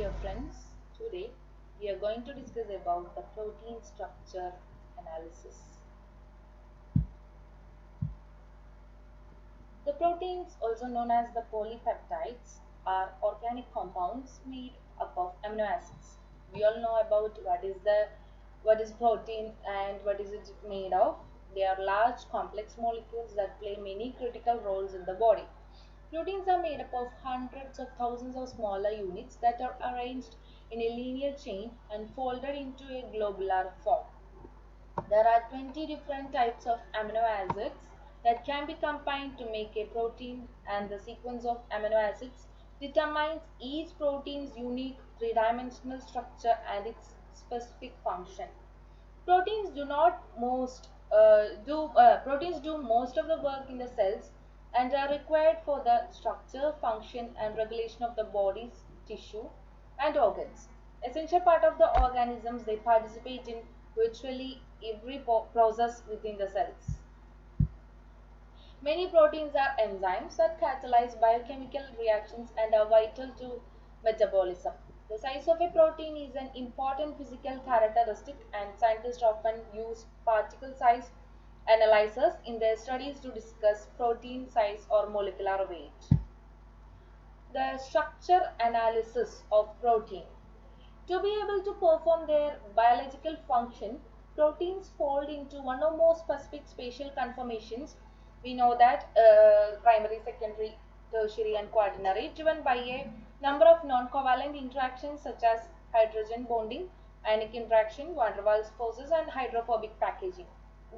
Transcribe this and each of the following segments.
dear friends, today we are going to discuss about the protein structure analysis. The proteins, also known as the polypeptides, are organic compounds made up of amino acids. We all know about what is protein and what is it made of. They are large complex molecules that play many critical roles in the body. Proteins are made up of hundreds of thousands of smaller units that are arranged in a linear chain and folded into a globular form. There are 20 different types of amino acids that can be combined to make a protein, and the sequence of amino acids determines each protein's unique three-dimensional structure and its specific function. Proteins do not most proteins do most of the work in the cells and are required for the structure, function, and regulation of the body's tissue and organs. Essential part of the organisms, they participate in virtually every process within the cells. Many proteins are enzymes that catalyze biochemical reactions and are vital to metabolism. The size of a protein is an important physical characteristic, and scientists often use particle size analyzers in their studies to discuss protein size or molecular weight. The structure analysis of protein. To be able to perform their biological function, proteins fold into one or more specific spatial conformations. We know that primary, secondary, tertiary, and quaternary, driven by a number of non-covalent interactions such as hydrogen bonding, ionic interaction, van der Waals forces, and hydrophobic packaging.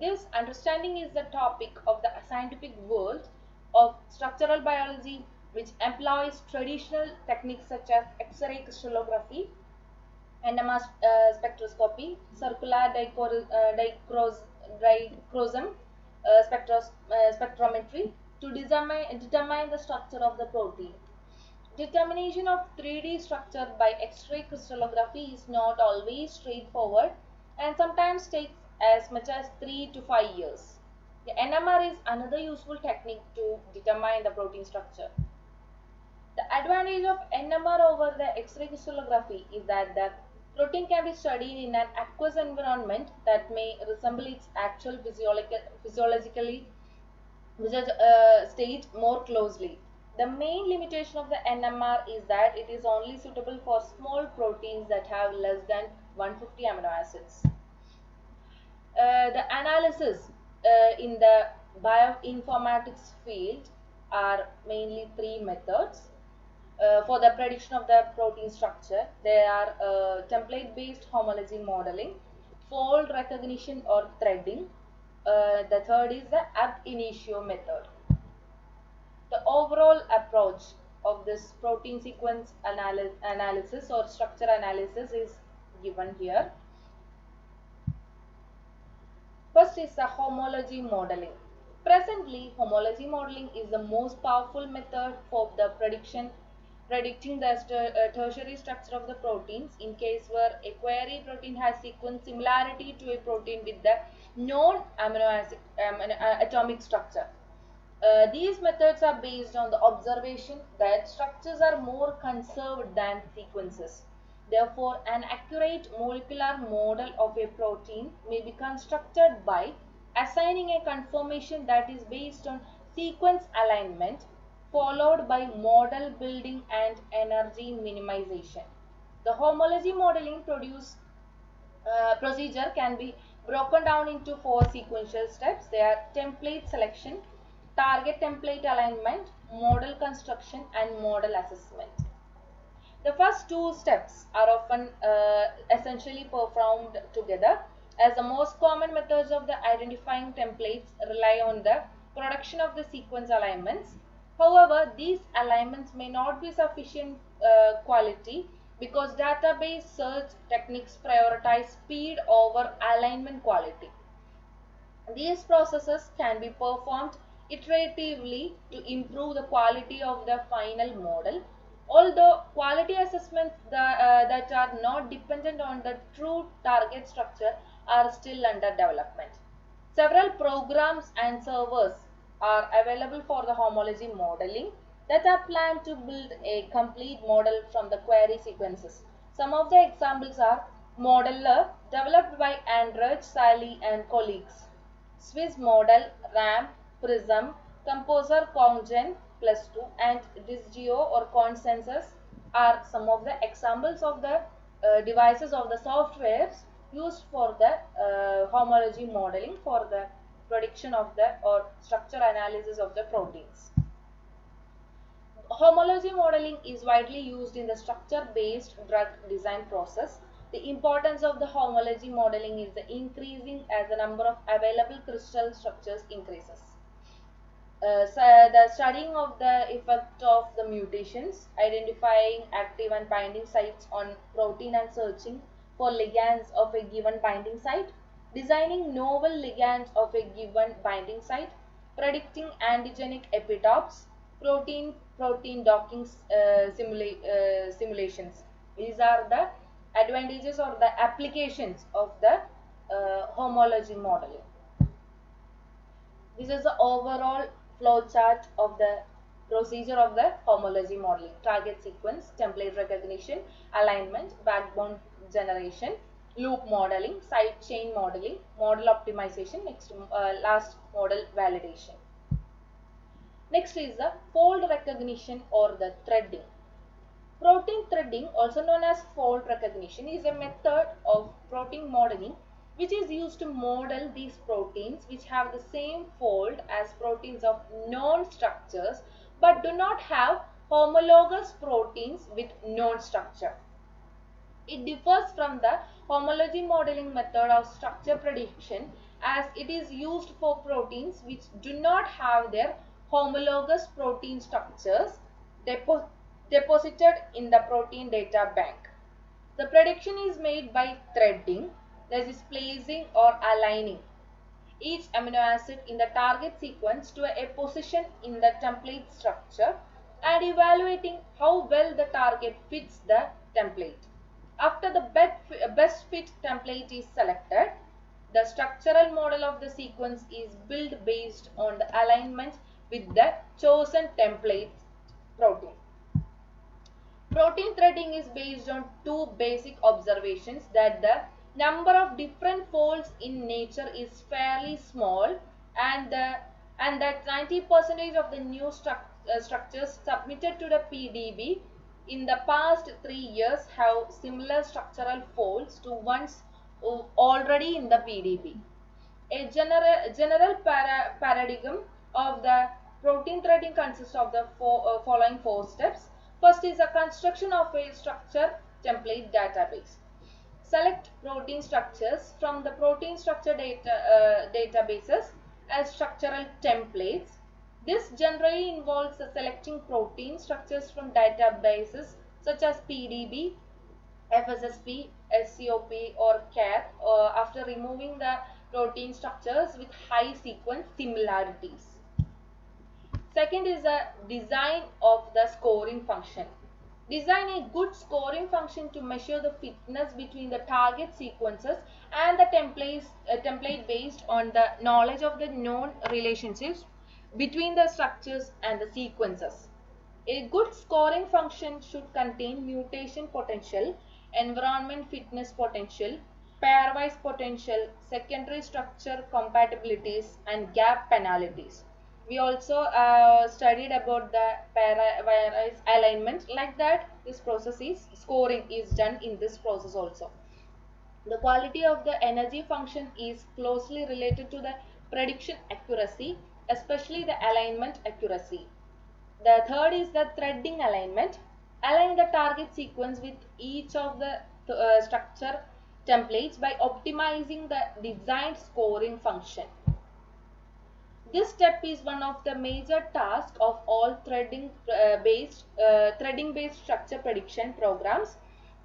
This understanding is the topic of the scientific world of structural biology, which employs traditional techniques such as X-ray crystallography, NMR spectroscopy, circular dichroism spectrometry to determine the structure of the protein. Determination of 3D structure by X-ray crystallography is not always straightforward and sometimes takes as much as 3 to 5 years. The NMR is another useful technique to determine the protein structure. The advantage of NMR over the X-ray crystallography is that the protein can be studied in an aqueous environment that may resemble its actual physiologically state more closely. The main limitation of the NMR is that it is only suitable for small proteins that have less than 150 amino acids. The analysis in the bioinformatics field are mainly three methods. For the prediction of the protein structure, there are template-based homology modeling, fold recognition or threading. The third is the ab initio method. The overall approach of this protein sequence analysis or structure analysis is given here. First is the homology modeling. Presently, homology modeling is the most powerful method for the predicting the tertiary structure of the proteins in case where a query protein has sequence similarity to a protein with the known amino acid atomic structure. These methods are based on the observation that structures are more conserved than sequences. Therefore, an accurate molecular model of a protein may be constructed by assigning a conformation that is based on sequence alignment, followed by model building and energy minimization. The homology modeling procedure can be broken down into four sequential steps. They are template selection, target template alignment, model construction, and model assessment. The first two steps are often essentially performed together, as the most common methods of the identifying templates rely on the production of the sequence alignments. However, these alignments may not be sufficient quality because database search techniques prioritize speed over alignment quality. These processes can be performed iteratively to improve the quality of the final model, although quality assessments that are not dependent on the true target structure are still under development. Several programs and servers are available for the homology modeling. that are planned to build a complete model from the query sequences. Some of the examples are Modeler, developed by Andrej Sally and colleagues; Swiss Model, RAMP, Prism, Composer Congen plus 2, and Disgeo or Consensus are some of the examples of the devices of the softwares used for the homology modeling for the prediction of the or structure analysis of the proteins. Homology modeling is widely used in the structure-based drug design process. The importance of the homology modeling is increasing as the number of available crystal structures increases. So the studying of the effect of the mutations, identifying active and binding sites on protein and searching for ligands of a given binding site, designing novel ligands of a given binding site, predicting antigenic epitopes, protein docking simulations. These are the advantages or the applications of the homology modeling. This is the overall flow chart of the procedure of the homology modeling: target sequence, template recognition, alignment, backbone generation, loop modeling, side chain modeling, model optimization, next last model validation. Next is the fold recognition or the threading. Protein threading, also known as fold recognition, is a method of protein modeling which is used to model these proteins which have the same fold as proteins of known structures but do not have homologous proteins with known structure. It differs from the homology modeling method of structure prediction as it is used for proteins which do not have their homologous protein structures deposited in the protein data bank. The prediction is made by threading, that is placing or aligning each amino acid in the target sequence to a position in the template structure and evaluating how well the target fits the template. After the best fit template is selected, the structural model of the sequence is built based on the alignment with the chosen template protein. Protein threading is based on two basic observations: that the number of different folds in nature is fairly small and that 90% of the new structures submitted to the PDB in the past 3 years have similar structural folds to ones already in the PDB. A general paradigm of the protein threading consists of the following 4 steps. First is the construction of a structure template database. Select protein structures from the protein structure databases as structural templates. This generally involves selecting protein structures from databases such as PDB, FSSP, SCOP or CAT after removing the protein structures with high sequence similarities. Second is the design of the scoring function. Design a good scoring function to measure the fitness between the target sequences and the template based on the knowledge of the known relationships between the structures and the sequences. A good scoring function should contain mutation potential, environment fitness potential, pairwise potential, secondary structure compatibilities, and gap penalties. We also studied about the pairwise alignment. Like that, this process is scoring is done in this process also. The quality of the energy function is closely related to the prediction accuracy, especially the alignment accuracy. The third is the threading alignment. Align the target sequence with each of the structure templates by optimizing the designed scoring function. This step is one of the major tasks of all threading-based structure prediction programs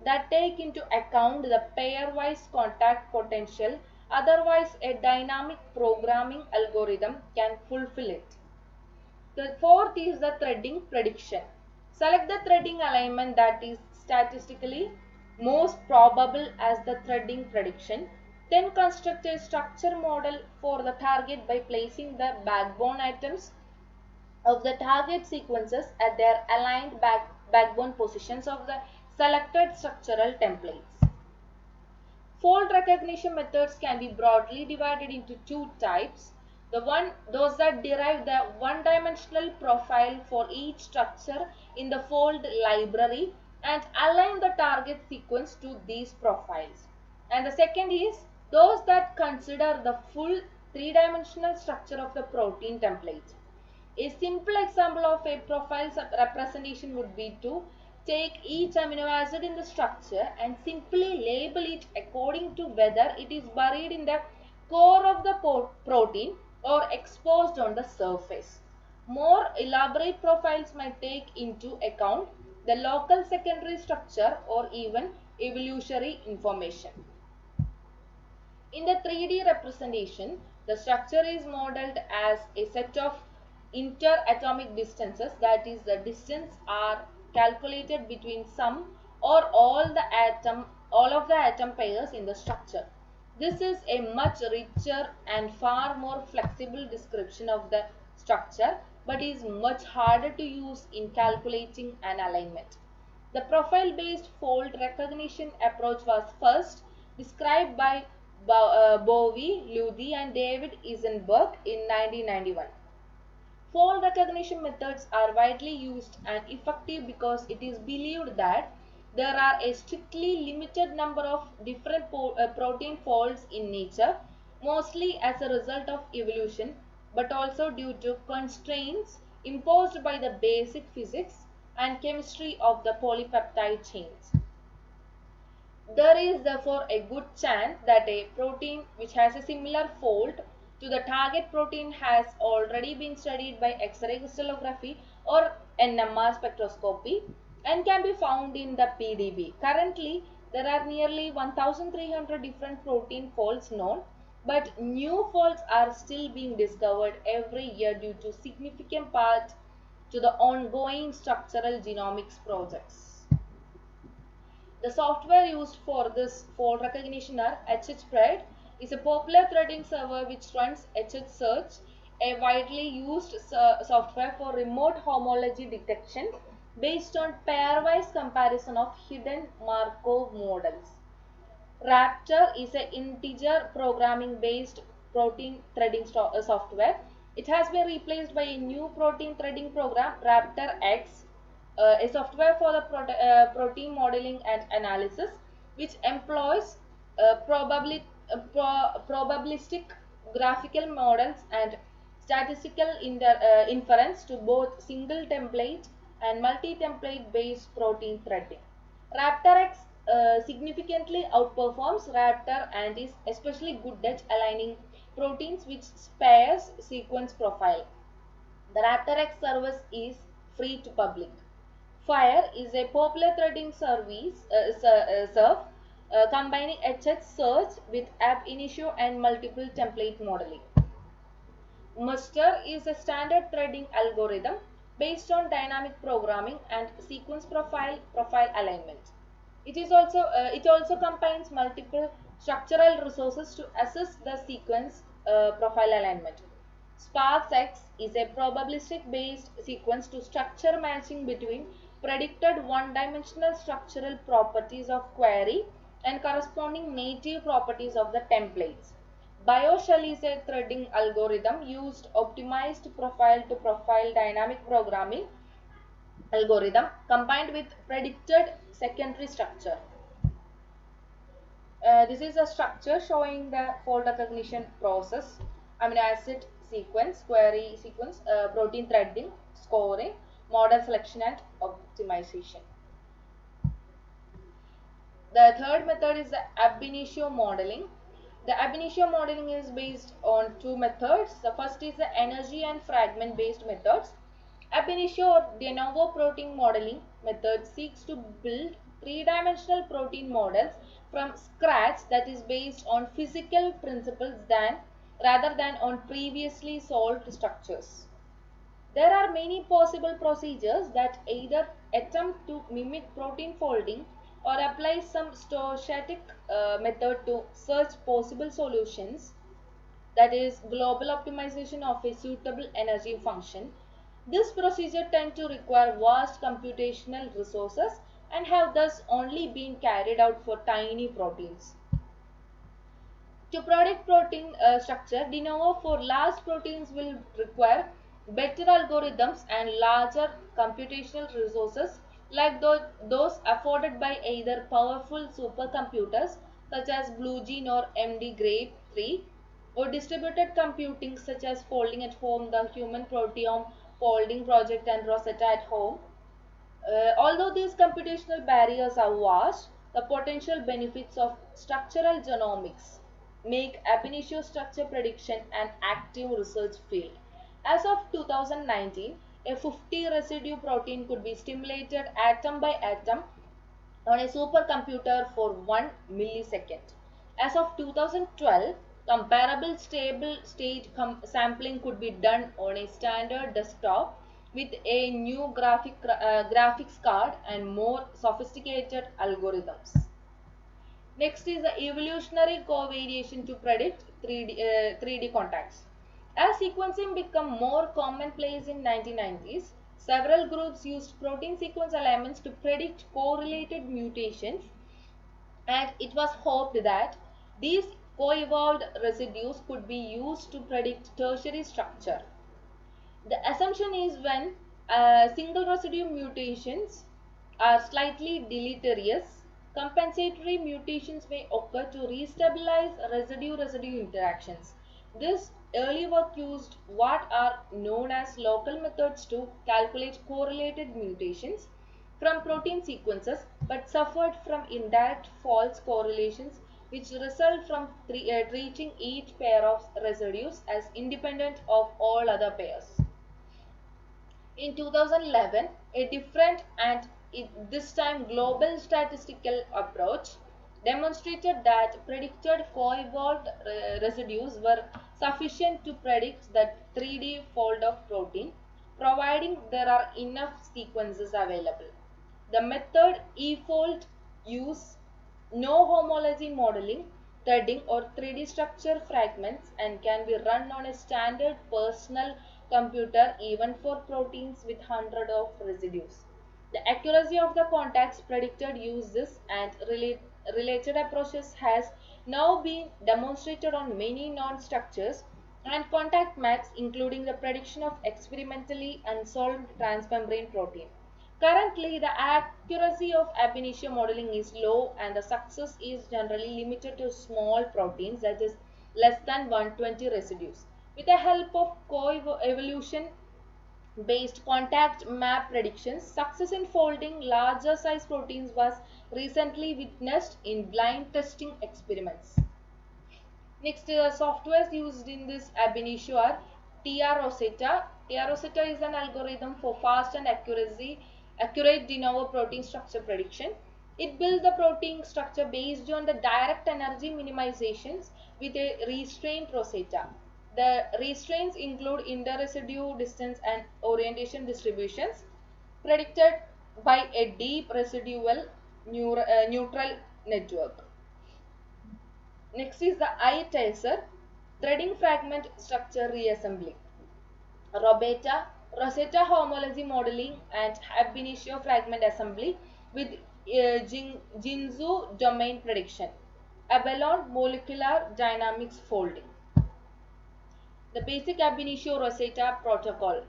that take into account the pairwise contact potential. Otherwise, a dynamic programming algorithm can fulfill it. The fourth is the threading prediction. Select the threading alignment that is statistically most probable as the threading prediction. Then construct a structure model for the target by placing the backbone atoms of the target sequences at their aligned backbone positions of the selected structural templates. Fold recognition methods can be broadly divided into two types. Those that derive the one-dimensional profile for each structure in the fold library and align the target sequence to these profiles. And the second is those that consider the full three-dimensional structure of the protein template. A simple example of a profile representation would be to take each amino acid in the structure and simply label it according to whether it is buried in the core of the protein or exposed on the surface. More elaborate profiles might take into account the local secondary structure or even evolutionary information. In the 3D representation, the structure is modeled as a set of interatomic distances, that is, the distance are calculated between some or all of the atom pairs in the structure. This is a much richer and far more flexible description of the structure, but is much harder to use in calculating an alignment. The profile-based fold recognition approach was first described by Bowie, Luthi, and David Eisenberg in 1991. Fold recognition methods are widely used and effective because it is believed that there are a strictly limited number of different protein folds in nature, mostly as a result of evolution, but also due to constraints imposed by the basic physics and chemistry of the polypeptide chains. There is therefore a good chance that a protein which has a similar fold to the target protein has already been studied by X-ray crystallography or NMR spectroscopy and can be found in the PDB. Currently, there are nearly 1,300 different protein folds known, but new folds are still being discovered every year due to significant part to the ongoing structural genomics projects. The software used for this fold recognition are HHPRED is a popular threading server which runs HHSearch, a widely used software for remote homology detection based on pairwise comparison of hidden Markov models. Raptor is an integer programming based protein threading software. It has been replaced by a new protein threading program, Raptor X, a software for the protein modeling and analysis, which employs probabilistic graphical models and statistical inference to both single template and multi-template based protein threading. RaptorX significantly outperforms Raptor and is especially good at aligning proteins with sparse sequence profile. The RaptorX service is free to public. Fire is a popular threading combining HHSearch with ab initio and multiple template modeling. Muster is a standard threading algorithm based on dynamic programming and sequence profile alignment. It also combines multiple structural resources to assess the sequence profile alignment. SparksX is a probabilistic based sequence to structure matching between predicted one-dimensional structural properties of query and corresponding native properties of the templates. BioShell is a threading algorithm used optimized profile to profile dynamic programming algorithm combined with predicted secondary structure. This is a structure showing the fold recognition process, amino acid sequence, query sequence, protein threading, scoring, model selection and optimization. The third method is the ab initio modeling. The ab initio modeling is based on two methods. The first is the energy and fragment based methods. Ab initio or de novo protein modeling method seeks to build three-dimensional protein models from scratch that is based on physical principles rather than on previously solved structures. There are many possible procedures that either attempt to mimic protein folding or apply some stochastic method to search possible solutions, that is global optimization of a suitable energy function. This procedure tends to require vast computational resources and have thus only been carried out for tiny proteins. To predict protein structure, de novo for large proteins will require better algorithms and larger computational resources like those afforded by either powerful supercomputers such as BlueGene or MD Grade 3 or distributed computing such as Folding at Home, the Human Proteome Folding Project and Rosetta at Home. Although these computational barriers are vast, the potential benefits of structural genomics make ab initio structure prediction an active research field. As of 2019, a 50 residue protein could be stimulated atom by atom on a supercomputer for 1 millisecond. As of 2012, comparable stable state sampling could be done on a standard desktop with a new graphics card and more sophisticated algorithms. Next is the evolutionary covariation to predict 3D contacts. As sequencing became more commonplace in 1990s, several groups used protein sequence alignments to predict correlated mutations, and it was hoped that these co-evolved residues could be used to predict tertiary structure. The assumption is when single residue mutations are slightly deleterious, compensatory mutations may occur to restabilize residue-residue interactions. This early work used what are known as local methods to calculate correlated mutations from protein sequences, but suffered from indirect false correlations which result from treating each pair of residues as independent of all other pairs. In 2011, a different and this time global statistical approach demonstrated that predicted co-evolved residues were sufficient to predict the 3D fold of protein, providing there are enough sequences available. The method eFold use no homology modeling, threading or 3D structure fragments and can be run on a standard personal computer even for proteins with hundreds of residues. The accuracy of the contacts predicted use this and related approaches has now been demonstrated on many non-structures and contact maps, including the prediction of experimentally unsolved transmembrane protein. Currently, the accuracy of ab initio modeling is low and the success is generally limited to small proteins, that is less than 120 residues. With the help of co-evolution based contact map predictions, success in folding larger size proteins was recently witnessed in blind testing experiments. Next, softwares used in this ab initio are TR Rosetta. TR Rosetta is an algorithm for fast and accurate de novo protein structure prediction. It builds the protein structure based on the direct energy minimizations with a restraint Rosetta. The restraints include interresidue distance and orientation distributions predicted by a deep residual neutral network. Next is the iTaser, threading fragment structure reassembly. Rosetta homology modeling and ab initio fragment assembly with Jinzu domain prediction. Abalone molecular dynamics folding. The basic ab initio Rosetta protocol.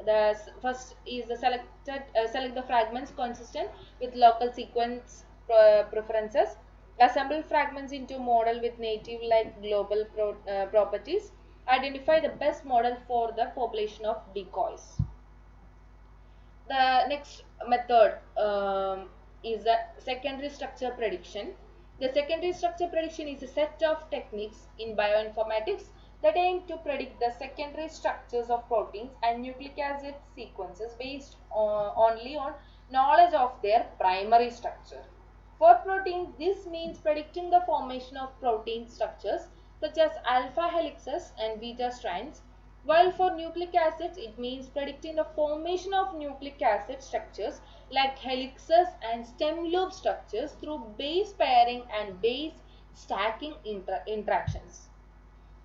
The first is the select the fragments consistent with local sequence preferences. Assemble fragments into model with native like global properties. Identify the best model for the population of decoys. The next method is the secondary structure prediction. The secondary structure prediction is a set of techniques in bioinformatics that aim to predict the secondary structures of proteins and nucleic acid sequences based only on knowledge of their primary structure. For proteins, this means predicting the formation of protein structures such as alpha helices and beta strands, while for nucleic acids, it means predicting the formation of nucleic acid structures like helices and stem loop structures through base pairing and base stacking interactions.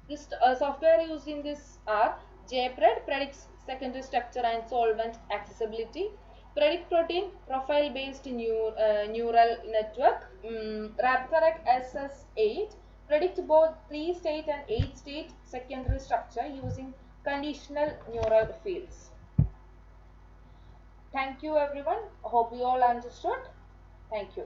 This software used in this are JPRED predicts secondary structure and solvent accessibility. Predict protein, profile-based neural network. RapTorrec SS8 predict both 3-state and 8-state secondary structure using conditional neural fields. Thank you everyone. Hope you all understood. Thank you.